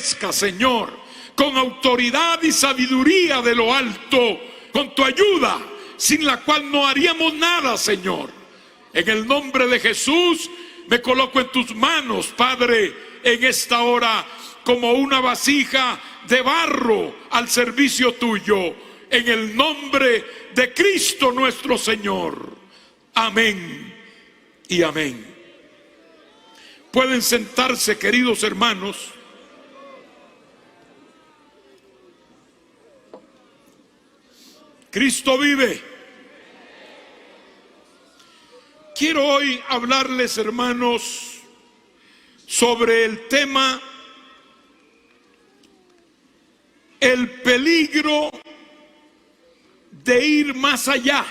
fortalezca, Señor, con autoridad y sabiduría de lo alto, con tu ayuda, sin la cual no haríamos nada, Señor. En el nombre de Jesús, me coloco en tus manos, Padre, en esta hora, como una vasija de barro al servicio tuyo, en el nombre de Cristo nuestro Señor. Amén y amén. Pueden sentarse, queridos hermanos. Cristo vive. Quiero hoy hablarles, hermanos, sobre el tema el peligro de ir más allá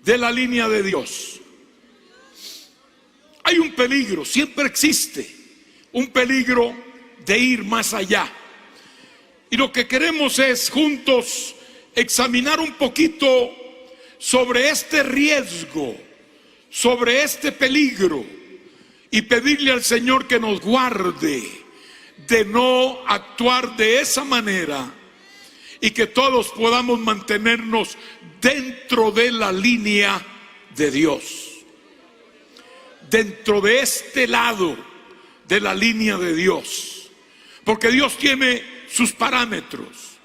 de la línea de Dios. Hay un peligro, siempre existe un peligro de ir más allá. Y lo que queremos es juntos examinar un poquito sobre este riesgo, sobre este peligro, y pedirle al Señor que nos guarde de no actuar de esa manera, y que todos podamos mantenernos dentro de la línea de Dios, dentro de este lado de la línea de Dios, porque Dios tiene sus parámetros,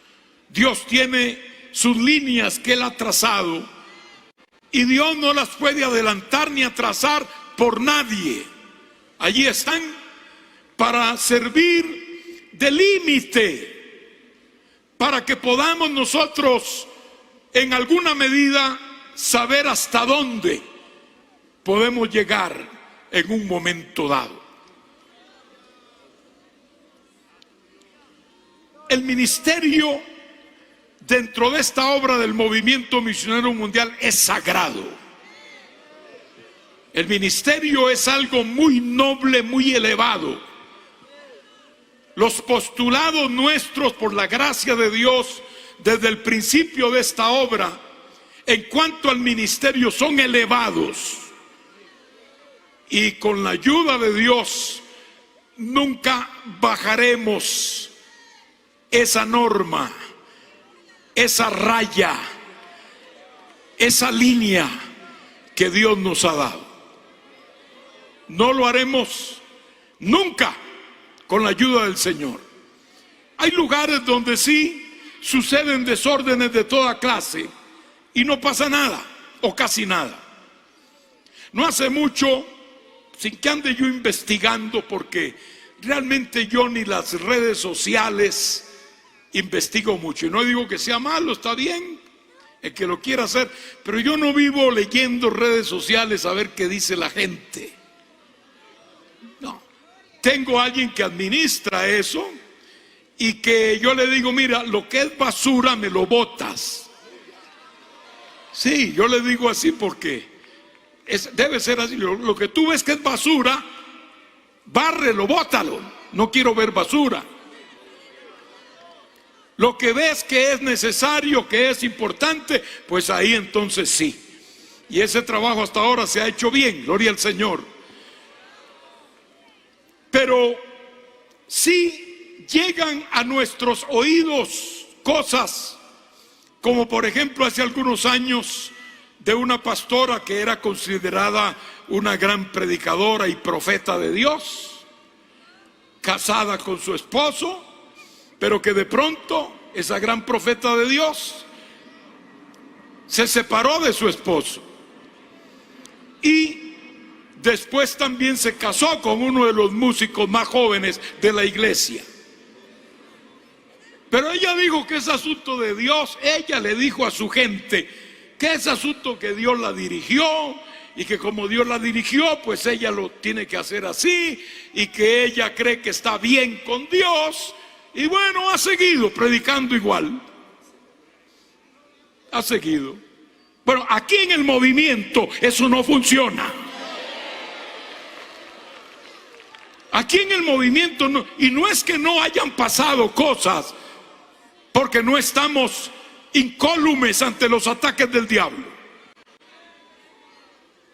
Dios tiene sus líneas que Él ha trazado, y Dios no las puede adelantar ni atrasar por nadie. Allí están para servir de límite, para que podamos nosotros en alguna medida saber hasta dónde podemos llegar en un momento dado. El ministerio dentro de esta obra del movimiento misionero mundial es sagrado. El ministerio es algo muy noble, muy elevado. Los postulados nuestros, por la gracia de Dios, desde el principio de esta obra, en cuanto al ministerio, son elevados. Y con la ayuda de Dios, nunca bajaremos esa norma, esa raya, esa línea que Dios nos ha dado. No lo haremos nunca con la ayuda del Señor. Hay lugares donde sí suceden desórdenes de toda clase y no pasa nada o casi nada. No hace mucho, sin que ande yo investigando, porque realmente yo ni las redes sociales investigo mucho, y no digo que sea malo, está bien el que lo quiera hacer, pero yo no vivo leyendo redes sociales a ver qué dice la gente. No, tengo a alguien que administra eso y que yo le digo, mira, lo que es basura me lo botas. Sí, yo le digo así porque debe ser así. Lo que tú ves que es basura, bárrelo, bótalo. No quiero ver basura. Lo que ves que es necesario, que es importante, pues ahí entonces sí. Y ese trabajo hasta ahora se ha hecho bien, gloria al Señor. Pero sí llegan a nuestros oídos cosas, como por ejemplo hace algunos años de una pastora que era considerada una gran predicadora y profeta de Dios, casada con su esposo, pero que de pronto esa gran profeta de Dios se separó de su esposo y después también se casó con uno de los músicos más jóvenes de la iglesia. Pero ella dijo que es asunto de Dios. Ella le dijo a su gente que es asunto que Dios la dirigió, y que como Dios la dirigió, pues ella lo tiene que hacer así, y que ella cree que está bien con Dios. Y bueno, ha seguido predicando igual. Ha seguido. Bueno, aquí en el movimiento eso no funciona. Aquí en el movimiento no. Y no es que no hayan pasado cosas, porque no estamos incólumes ante los ataques del diablo.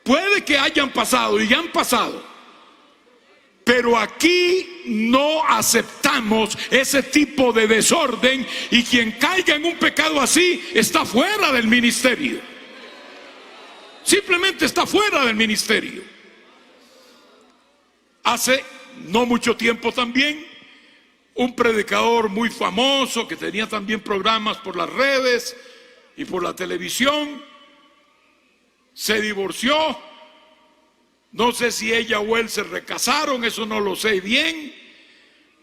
Puede que hayan pasado y ya han pasado, Pero aquí no aceptamos ese tipo de desorden, y quien caiga en un pecado así está fuera del ministerio. Simplemente está fuera del ministerio. Hace no mucho tiempo también, un predicador muy famoso que tenía también programas por las redes y por la televisión, se divorció. No sé si ella o él se recasaron, eso no lo sé bien,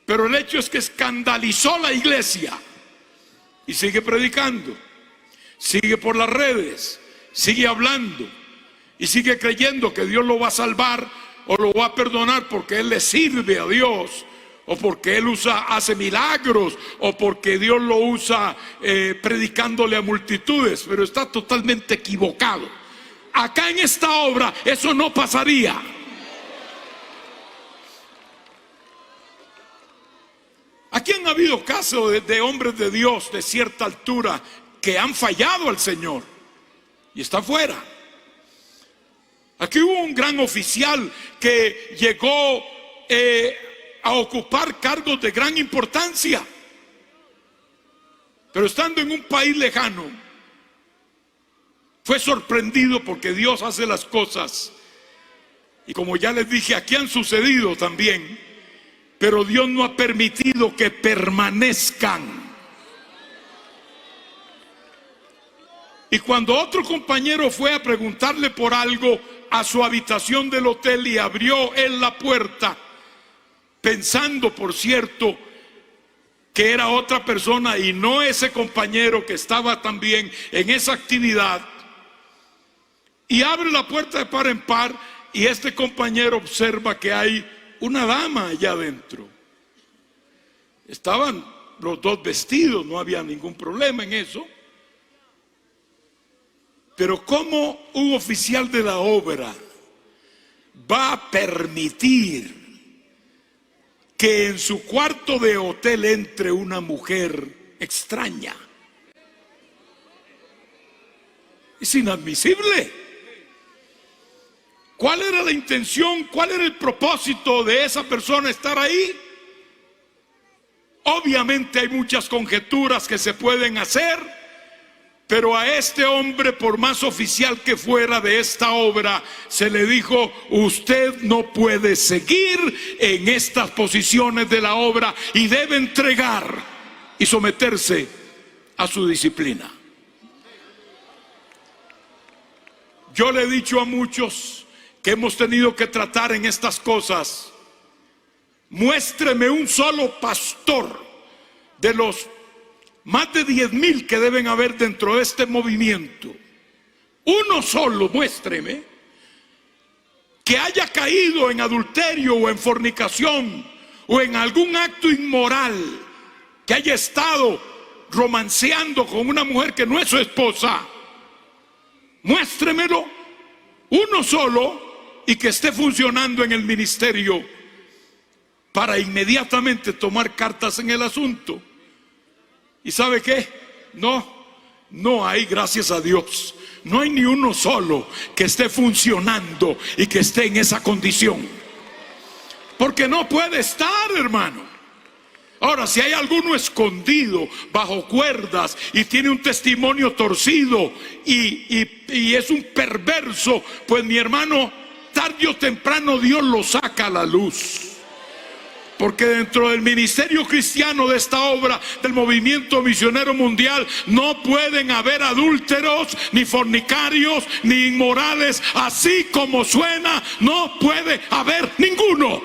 pero el hecho es que escandalizó la iglesia y sigue predicando, sigue por las redes, sigue hablando y sigue creyendo que Dios lo va a salvar o lo va a perdonar porque él le sirve a Dios, o porque él hace milagros, o porque Dios lo usa predicándole a multitudes. Pero está totalmente equivocado. Acá en esta obra eso no pasaría. Aquí han habido casos de hombres de Dios de cierta altura que han fallado al Señor y está fuera. Aquí hubo un gran oficial que llegó a ocupar cargos de gran importancia, pero estando en un país lejano, fue sorprendido porque Dios hace las cosas. Y como ya les dije, aquí han sucedido también, pero Dios no ha permitido que permanezcan. Y cuando otro compañero fue a preguntarle por algo a su habitación del hotel y abrió él la puerta, pensando, por cierto, que era otra persona y no ese compañero que estaba también en esa actividad, y abre la puerta de par en par, y este compañero observa que hay una dama allá adentro. Estaban los dos vestidos, no había ningún problema en eso. Pero ¿cómo un oficial de la obra va a permitir que en su cuarto de hotel entre una mujer extraña? Es inadmisible. ¿Cuál era la intención? ¿Cuál era el propósito de esa persona estar ahí? Obviamente hay muchas conjeturas que se pueden hacer, pero a este hombre, por más oficial que fuera de esta obra, se le dijo: usted no puede seguir en estas posiciones de la obra y debe entregar y someterse a su disciplina. Yo le he dicho a muchos que hemos tenido que tratar en estas cosas: muéstreme un solo pastor de los más de 10,000 que deben haber dentro de este movimiento, uno solo, muéstreme, que haya caído en adulterio o en fornicación o en algún acto inmoral, que haya estado romanceando con una mujer que no es su esposa. Muéstremelo, uno solo, y que esté funcionando en el ministerio para inmediatamente tomar cartas en el asunto. ¿Y sabe qué? No hay, gracias a Dios, no hay ni uno solo que esté funcionando y que esté en esa condición, porque no puede estar, hermano. Ahora, si hay alguno escondido bajo cuerdas y tiene un testimonio torcido y es un perverso, pues mi hermano, tarde o temprano Dios lo saca a la luz. Porque dentro del ministerio cristiano de esta obra del movimiento misionero mundial no pueden haber adúlteros, ni fornicarios, ni inmorales. Así como suena, no puede haber ninguno.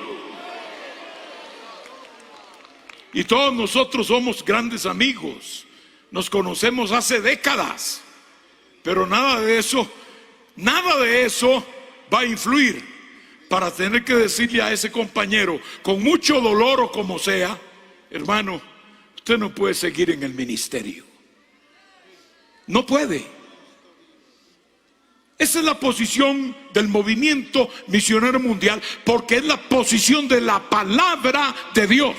Y todos nosotros somos grandes amigos, nos conocemos hace décadas, pero nada de eso va a influir para tener que decirle a ese compañero, con mucho dolor o como sea: hermano, usted no puede seguir en el ministerio. No puede. Esa es la posición del movimiento misionero mundial, porque es la posición de la palabra de Dios.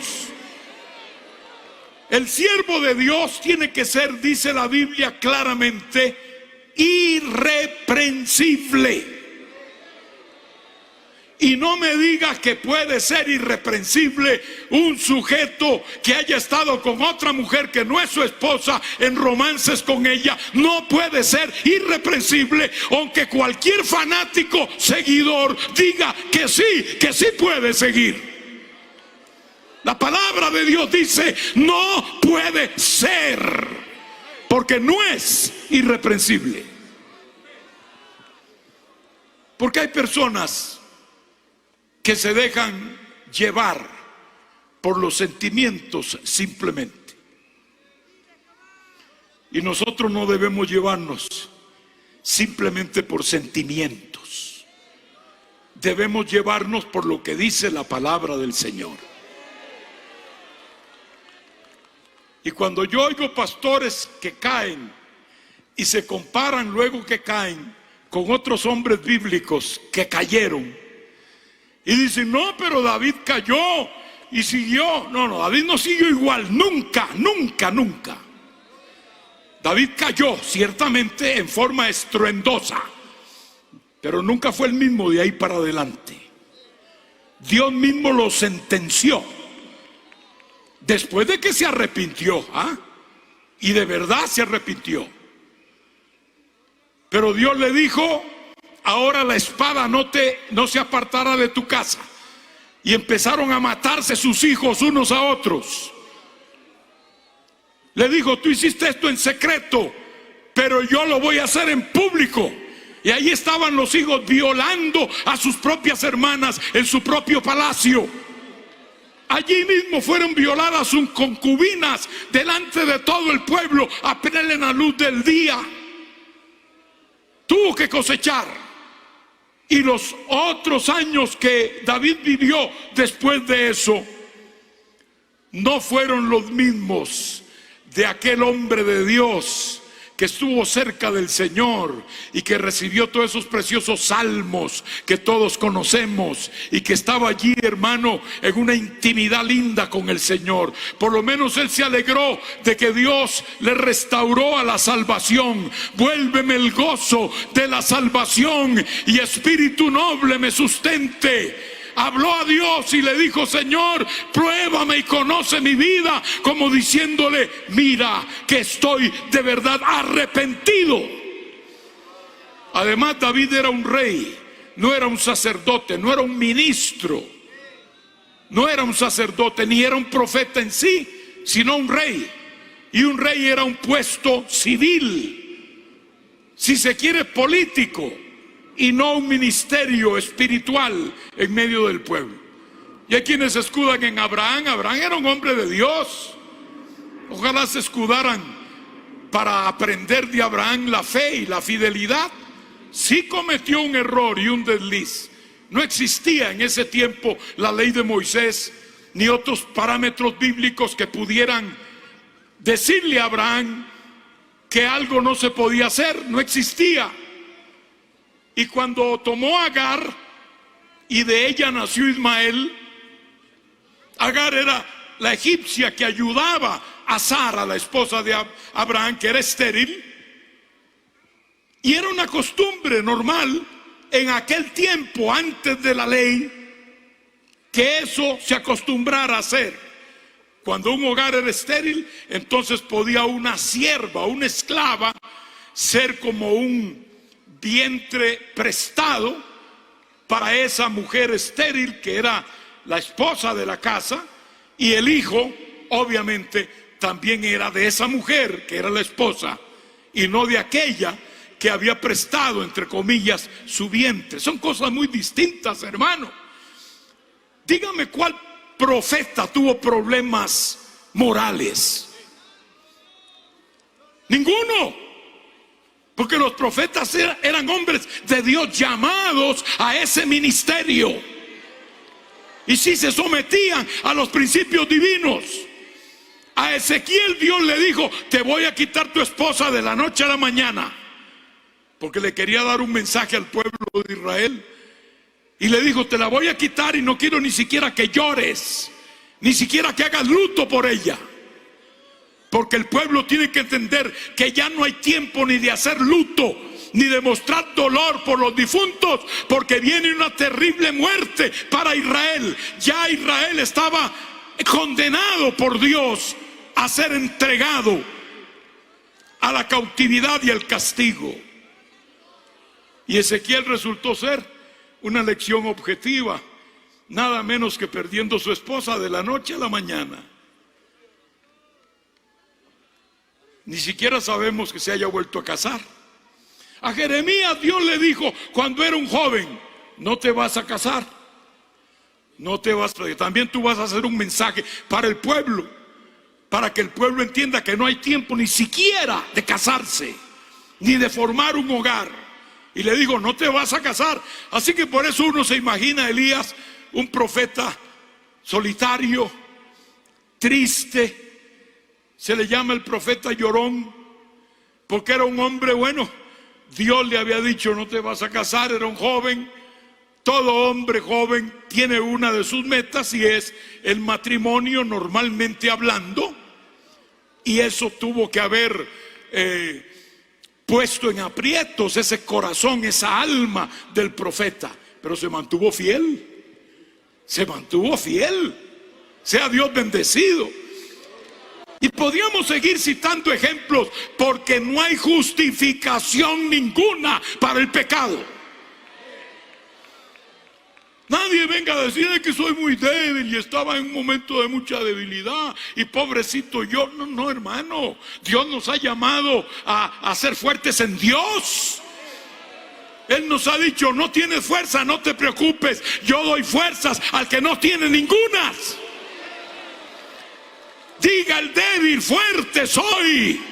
El siervo de Dios tiene que ser, dice la Biblia claramente, irreprensible. Y no me diga que puede ser irreprensible un sujeto que haya estado con otra mujer que no es su esposa en romances con ella. No puede ser irreprensible, aunque cualquier fanático seguidor diga que sí puede seguir. La palabra de Dios dice: no puede ser, porque no es irreprensible. Porque hay personas que se dejan llevar por los sentimientos simplemente. Y nosotros no debemos llevarnos simplemente por sentimientos. Debemos llevarnos por lo que dice la palabra del Señor. Y cuando yo oigo pastores que caen y se comparan luego que caen con otros hombres bíblicos que cayeron, y dicen: no, pero David cayó y siguió. No, David no siguió igual, nunca. David cayó ciertamente en forma estruendosa, pero nunca fue el mismo de ahí para adelante. Dios mismo lo sentenció después de que se arrepintió, y de verdad se arrepintió. Pero Dios le dijo: ahora la espada no se apartará de tu casa. Y empezaron a matarse sus hijos unos a otros. Le dijo: tú hiciste esto en secreto, pero yo lo voy a hacer en público. Y ahí estaban los hijos violando a sus propias hermanas en su propio palacio. Allí mismo fueron violadas sus concubinas delante de todo el pueblo a plena luz del día. Tuvo que cosechar. Y los otros años que David vivió después de eso no fueron los mismos de aquel hombre de Dios que estuvo cerca del Señor y que recibió todos esos preciosos salmos que todos conocemos, y que estaba allí, hermano, en una intimidad linda con el Señor. Por lo menos él se alegró de que Dios le restauró a la salvación. Vuélveme el gozo de la salvación y espíritu noble me sustente. Habló a Dios y le dijo: Señor, pruébame y conoce mi vida, como diciéndole: mira que estoy de verdad arrepentido. Además, David era un rey, no era un sacerdote, no era un ministro, no era un sacerdote, ni era un profeta en sí, sino un rey. Y un rey era un puesto civil, si se quiere político, y no un ministerio espiritual en medio del pueblo. Y hay quienes se escudan en Abraham. Abraham era un hombre de Dios. Ojalá se escudaran para aprender de Abraham la fe y la fidelidad. Sí cometió un error y un desliz. No existía en ese tiempo la ley de Moisés ni otros parámetros bíblicos que pudieran decirle a Abraham que algo no se podía hacer. No existía. Y cuando tomó a Agar y de ella nació Ismael, Agar era la egipcia que ayudaba a Sara, la esposa de Abraham, que era estéril. Y era una costumbre normal en aquel tiempo, antes de la ley, que eso se acostumbrara a hacer. Cuando un hogar era estéril, entonces podía una sierva, una esclava, ser como un vientre prestado para esa mujer estéril que era la esposa de la casa, y el hijo obviamente también era de esa mujer que era la esposa y no de aquella que había prestado, entre comillas, su vientre. Son cosas muy distintas, hermano. Dígame cuál profeta tuvo problemas morales. Ninguno. Porque los profetas eran hombres de Dios llamados a ese ministerio. Y sí se sometían a los principios divinos. A Ezequiel Dios le dijo: te voy a quitar tu esposa de la noche a la mañana. Porque le quería dar un mensaje al pueblo de Israel. Y le dijo: te la voy a quitar y no quiero ni siquiera que llores, ni siquiera que hagas luto por ella. Porque el pueblo tiene que entender que ya no hay tiempo ni de hacer luto, ni demostrar dolor por los difuntos, porque viene una terrible muerte para Israel. Ya Israel estaba condenado por Dios a ser entregado a la cautividad y al castigo. Y Ezequiel resultó ser una lección objetiva, nada menos que perdiendo su esposa de la noche a la mañana. Ni siquiera sabemos que se haya vuelto a casar. A Jeremías Dios le dijo cuando era un joven: no te vas a casar, no te vas, también tú vas a hacer un mensaje para el pueblo, para que el pueblo entienda que no hay tiempo ni siquiera de casarse, ni de formar un hogar. Y le digo: no te vas a casar. Así que por eso uno se imagina a Elías, un profeta solitario, triste. Se le llama el profeta llorón, porque era un hombre bueno. Dios le había dicho: no te vas a casar. Era un joven. Todo hombre joven tiene una de sus metas, y es el matrimonio, normalmente hablando. Y eso tuvo que haber puesto en aprietos ese corazón, esa alma del profeta. Pero se mantuvo fiel. Se mantuvo fiel. Sea Dios bendecido. Y podríamos seguir citando ejemplos, porque no hay justificación ninguna para el pecado. Nadie venga a decir que soy muy débil y estaba en un momento de mucha debilidad y pobrecito yo. No, no, hermano. Dios nos ha llamado a ser fuertes en Dios. Él nos ha dicho: no tienes fuerza, no te preocupes, yo doy fuerzas al que no tiene ningunas. Diga el débil: fuerte soy.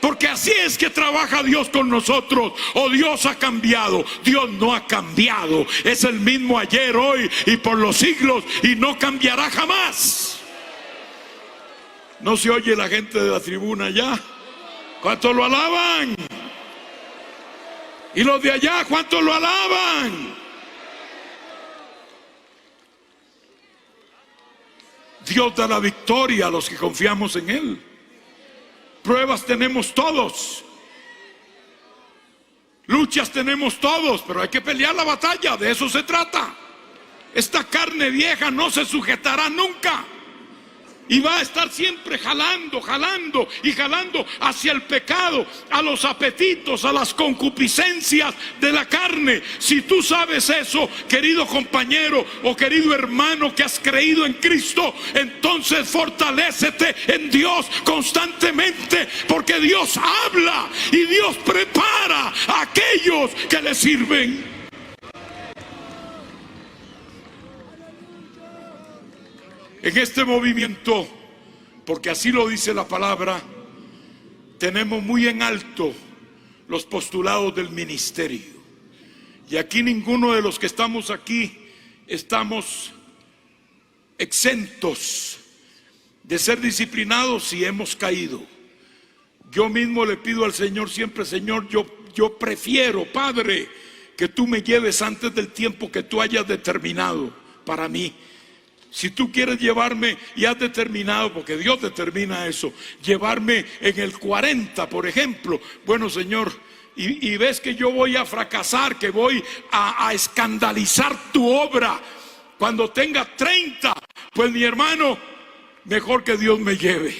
Porque así es que trabaja Dios con nosotros. ¿O Dios ha cambiado? Dios no ha cambiado. Es el mismo ayer, hoy y por los siglos, y no cambiará jamás. ¿No se oye la gente de la tribuna ya? ¿Cuántos lo alaban? Y los de allá, ¿cuántos lo alaban? Dios da la victoria a los que confiamos en Él. Pruebas tenemos todos, luchas tenemos todos, pero hay que pelear la batalla. De eso se trata. Esta carne vieja no se sujetará nunca, y va a estar siempre jalando y jalando hacia el pecado, a los apetitos, a las concupiscencias de la carne. Si tú sabes eso, querido compañero o querido hermano que has creído en Cristo, entonces fortalécete en Dios constantemente, porque Dios habla y Dios prepara a aquellos que le sirven. En este movimiento, porque así lo dice la palabra, tenemos muy en alto los postulados del ministerio. Y aquí ninguno de los que estamos aquí estamos exentos de ser disciplinados si hemos caído. Yo mismo le pido al Señor siempre: Señor, yo prefiero, Padre, que tú me lleves antes del tiempo que tú hayas determinado para mí. Si tú quieres llevarme y has determinado, porque Dios determina eso, llevarme en el 40, por ejemplo, bueno, Señor, y ves que yo voy a fracasar, que voy a escandalizar tu obra cuando tenga 30, pues mi hermano, mejor que Dios me lleve.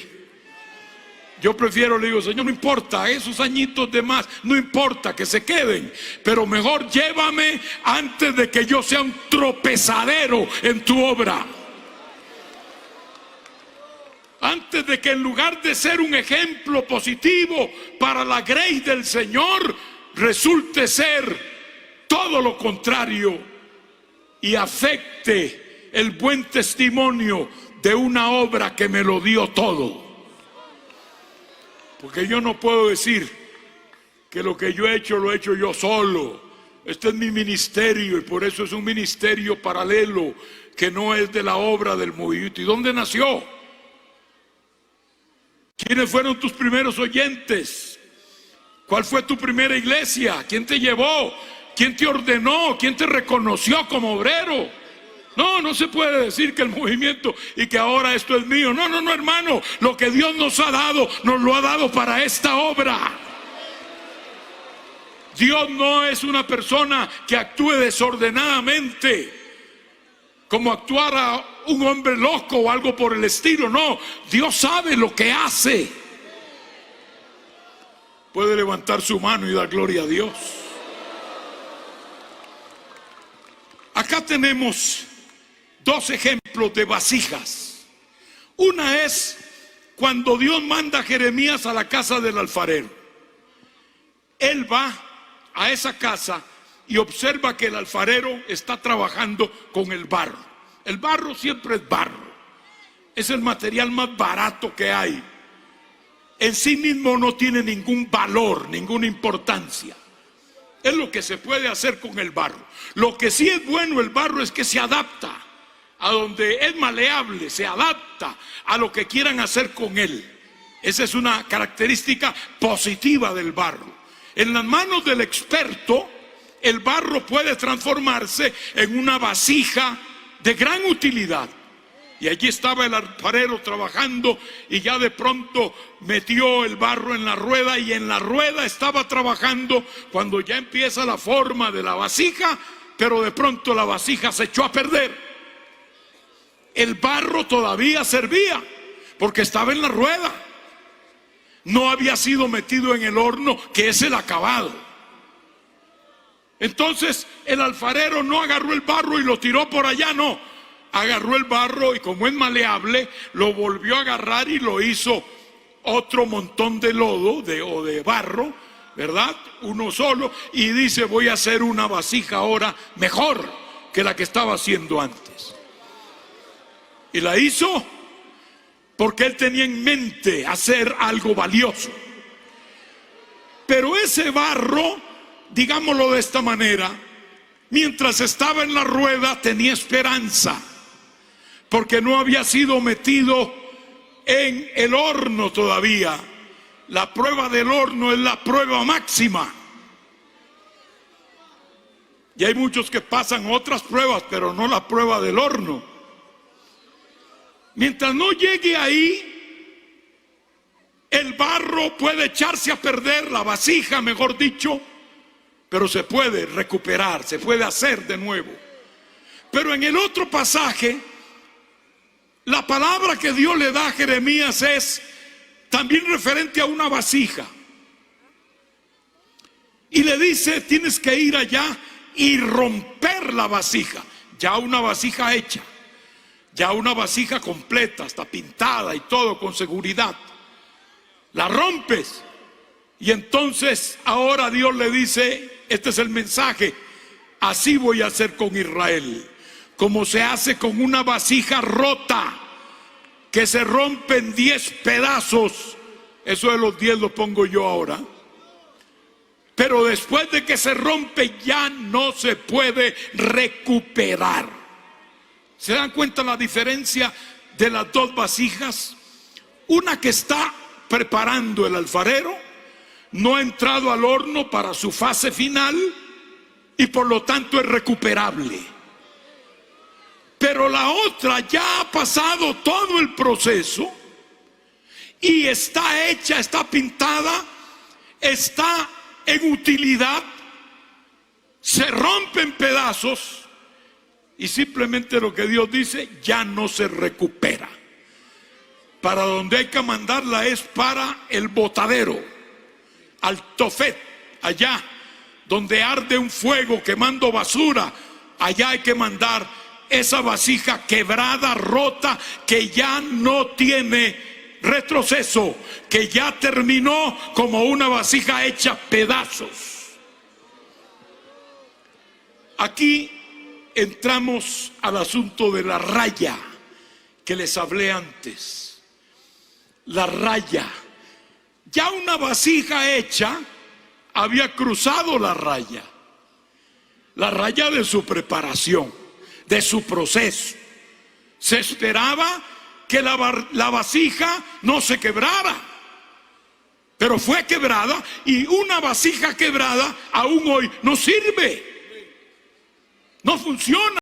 Yo prefiero, le digo: Señor, no importa, esos añitos de más, no importa, que se queden, pero mejor llévame antes de que yo sea un tropezadero en tu obra. Antes de que, en lugar de ser un ejemplo positivo para la grey del Señor, resulte ser todo lo contrario y afecte el buen testimonio de una obra que me lo dio todo. Porque yo no puedo decir que lo que yo he hecho lo he hecho yo solo. Este es mi ministerio, y por eso es un ministerio paralelo que no es de la obra del movimiento. ¿Y dónde nació? ¿Quiénes fueron tus primeros oyentes? ¿Cuál fue tu primera iglesia? ¿Quién te llevó? ¿Quién te ordenó? ¿Quién te reconoció como obrero? No se puede decir que el movimiento y que ahora esto es mío. No, hermano. Lo que Dios nos ha dado, nos lo ha dado para esta obra. Dios no es una persona que actúe desordenadamente, como actuara un hombre loco o algo por el estilo. No, Dios sabe lo que hace. Puede levantar su mano y dar gloria a Dios. Acá tenemos dos ejemplos de vasijas. Una es cuando Dios manda a Jeremías a la casa del alfarero. Él va a esa casa y observa que el alfarero está trabajando con el barro. El barro siempre es barro. Es el material más barato que hay. En sí mismo no tiene ningún valor, ninguna importancia. Es lo que se puede hacer con el barro. Lo que sí es bueno el barro es que se adapta a donde es maleable, se adapta a lo que quieran hacer con él. Esa es una característica positiva del barro. En las manos del experto, el barro puede transformarse en una vasija de gran utilidad. Y allí estaba el alfarero trabajando y ya de pronto metió el barro en la rueda, y en la rueda estaba trabajando cuando ya empieza la forma de la vasija, pero de pronto la vasija se echó a perder. El barro todavía servía porque estaba en la rueda. No había sido metido en el horno, que es el acabado. Entonces el alfarero no agarró el barro y lo tiró por allá, no. Agarró el barro y, como es maleable, lo volvió a agarrar y lo hizo otro montón de lodo o de barro, ¿verdad? Uno solo, y dice: voy a hacer una vasija ahora mejor que la que estaba haciendo antes. Y la hizo porque él tenía en mente hacer algo valioso. Pero ese barro, digámoslo de esta manera, mientras estaba en la rueda tenía esperanza, porque no había sido metido en el horno todavía. La prueba del horno es la prueba máxima. Y hay muchos que pasan otras pruebas, pero no la prueba del horno. Mientras no llegue ahí, el barro puede echarse a perder, la vasija, mejor dicho, pero se puede recuperar, se puede hacer de nuevo. Pero en el otro pasaje, la palabra que Dios le da a Jeremías es también referente a una vasija. Y le dice: tienes que ir allá y romper la vasija. Ya una vasija hecha, ya una vasija completa, hasta pintada y todo con seguridad. La rompes. Y entonces ahora Dios le dice: este es el mensaje, así voy a hacer con Israel, como se hace con una vasija rota, que se rompe en 10 pedazos. Eso de los 10 lo pongo yo ahora. Pero después de que se rompe, ya no se puede recuperar. ¿Se dan cuenta la diferencia de las dos vasijas? Una que está preparando el alfarero, no ha entrado al horno para su fase final y por lo tanto es recuperable. Pero la otra ya ha pasado todo el proceso y está hecha, está pintada, está en utilidad, se rompe en pedazos y simplemente lo que Dios dice: ya no se recupera. Para donde hay que mandarla es para el botadero, al Tofet, allá donde arde un fuego quemando basura. Allá hay que mandar esa vasija quebrada, rota, que ya no tiene retroceso, que ya terminó como una vasija hecha pedazos. Aquí entramos al asunto de la raya que les hablé antes. La raya. Ya una vasija hecha había cruzado la raya de su preparación, de su proceso. Se esperaba que la vasija no se quebrara, pero fue quebrada, y una vasija quebrada aún hoy no sirve, no funciona.